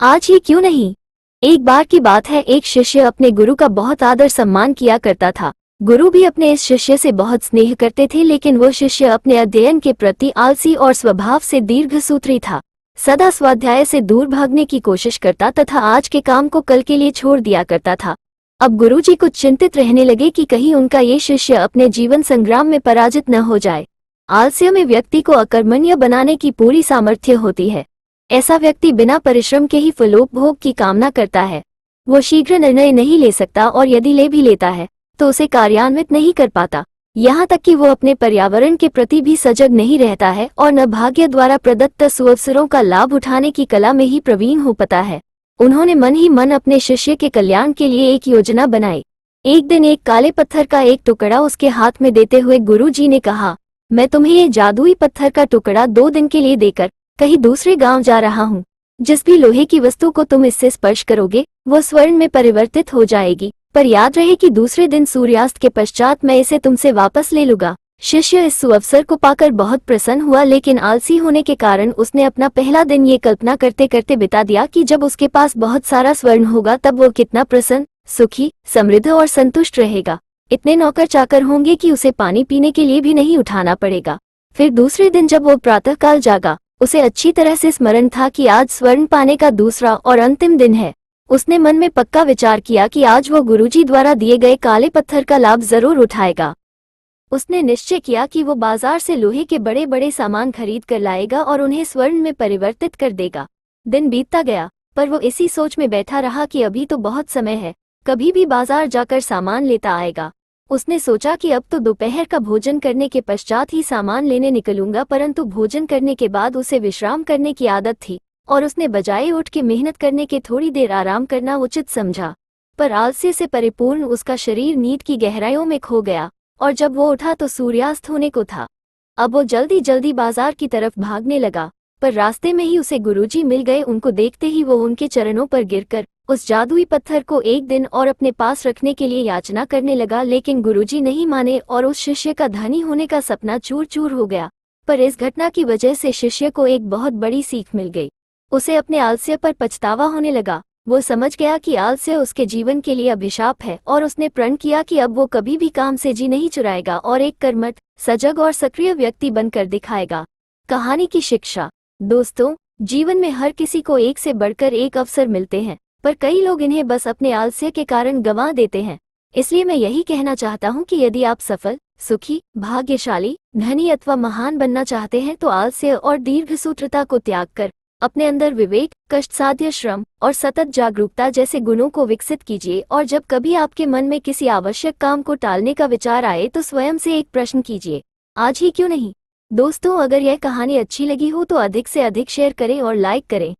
आज ही क्यों नहीं। एक बार की बात है, एक शिष्य अपने गुरु का बहुत आदर सम्मान किया करता था। गुरु भी अपने इस शिष्य से बहुत स्नेह करते थे, लेकिन वो शिष्य अपने अध्ययन के प्रति आलसी और स्वभाव से दीर्घसूत्री था। सदा स्वाध्याय से दूर भागने की कोशिश करता तथा आज के काम को कल के लिए छोड़ दिया करता था। अब गुरुजी कुछ चिंतित रहने लगे कि कहीं उनका ये शिष्य अपने जीवन संग्राम में पराजित न हो जाए। आलस्य में व्यक्ति को अकर्मण्य बनाने की पूरी सामर्थ्य होती है। ऐसा व्यक्ति बिना परिश्रम के ही फलोपभोग की कामना करता है। वो शीघ्र निर्णय नहीं ले सकता और यदि ले भी लेता है तो उसे कार्यान्वित नहीं कर पाता। यहाँ तक कि वो अपने पर्यावरण के प्रति भी सजग नहीं रहता है और न भाग्य द्वारा प्रदत्त सुअवसरों का लाभ उठाने की कला में ही प्रवीण हो पाता है। उन्होंने मन ही मन अपने शिष्य के कल्याण के लिए एक योजना बनाई। एक दिन एक काले पत्थर का एक टुकड़ा उसके हाथ में देते हुए गुरुजी ने कहा, मैं तुम्हें ये जादुई पत्थर का टुकड़ा 2 दिन के लिए देकर कहीं दूसरे गांव जा रहा हूँ। जिस भी लोहे की वस्तु को तुम इससे स्पर्श करोगे वो स्वर्ण में परिवर्तित हो जाएगी, पर याद रहे कि दूसरे दिन सूर्यास्त के पश्चात मैं इसे तुमसे वापस ले लूंगा। शिष्य इस सुअवसर को पाकर बहुत प्रसन्न हुआ, लेकिन आलसी होने के कारण उसने अपना पहला दिन ये कल्पना करते करते बिता दिया कि जब उसके पास बहुत सारा स्वर्ण होगा तब वो कितना प्रसन्न, सुखी, समृद्ध और संतुष्ट रहेगा। इतने नौकर चाकर होंगे कि उसे पानी पीने के लिए भी नहीं उठाना पड़ेगा। फिर दूसरे दिन जब वो प्रातःकाल जागा, उसे अच्छी तरह से स्मरण था कि आज स्वर्ण पाने का दूसरा और अंतिम दिन है। उसने मन में पक्का विचार किया कि आज वो गुरुजी द्वारा दिए गए काले पत्थर का लाभ जरूर उठाएगा। उसने निश्चय किया कि वो बाजार से लोहे के बड़े बड़े सामान खरीद कर लाएगा और उन्हें स्वर्ण में परिवर्तित कर देगा। दिन बीतता गया, पर वो इसी सोच में बैठा रहा कि अभी तो बहुत समय है, कभी भी बाजार जाकर सामान लेता आएगा। उसने सोचा कि अब तो दोपहर का भोजन करने के पश्चात ही सामान लेने निकलूंगा, परंतु भोजन करने के बाद उसे विश्राम करने की आदत थी और उसने बजाय उठ के मेहनत करने के थोड़ी देर आराम करना उचित समझा। पर आलस्य से परिपूर्ण उसका शरीर नींद की गहराइयों में खो गया और जब वो उठा तो सूर्यास्त होने को था। अब वो जल्दी जल्दी बाजार की तरफ भागने लगा, पर रास्ते में ही उसे गुरुजी मिल गए। उनको देखते ही वो उनके चरणों पर गिरकर उस जादुई पत्थर को एक दिन और अपने पास रखने के लिए याचना करने लगा, लेकिन गुरुजी नहीं माने और उस शिष्य का धनी होने का सपना चूर चूर हो गया। पर इस घटना की वजह से शिष्य को एक बहुत बड़ी सीख मिल गई। उसे अपने आलस्य पर पछतावा होने लगा। वो समझ गया कि आलस्य उसके जीवन के लिए अभिशाप है और उसने प्रण किया कि अब वो कभी भी काम से जी नहीं चुराएगा और एक कर्मठ, सजग और सक्रिय व्यक्ति बनकर दिखाएगा। कहानी की शिक्षा। दोस्तों, जीवन में हर किसी को एक से बढ़कर एक अवसर मिलते हैं, पर कई लोग इन्हें बस अपने आलस्य के कारण गंवा देते हैं। इसलिए मैं यही कहना चाहता हूँ कि यदि आप सफल, सुखी, भाग्यशाली, धनी अथवा महान बनना चाहते हैं तो आलस्य और दीर्घसूत्रता को त्याग कर अपने अंदर विवेक, कष्टसाध्य श्रम और सतत जागरूकता जैसे गुणों को विकसित कीजिए। और जब कभी आपके मन में किसी आवश्यक काम को टालने का विचार आए तो स्वयं से एक प्रश्न कीजिए, आज ही क्यों नहीं। दोस्तों, अगर यह कहानी अच्छी लगी हो तो अधिक से अधिक शेयर करें और लाइक करें।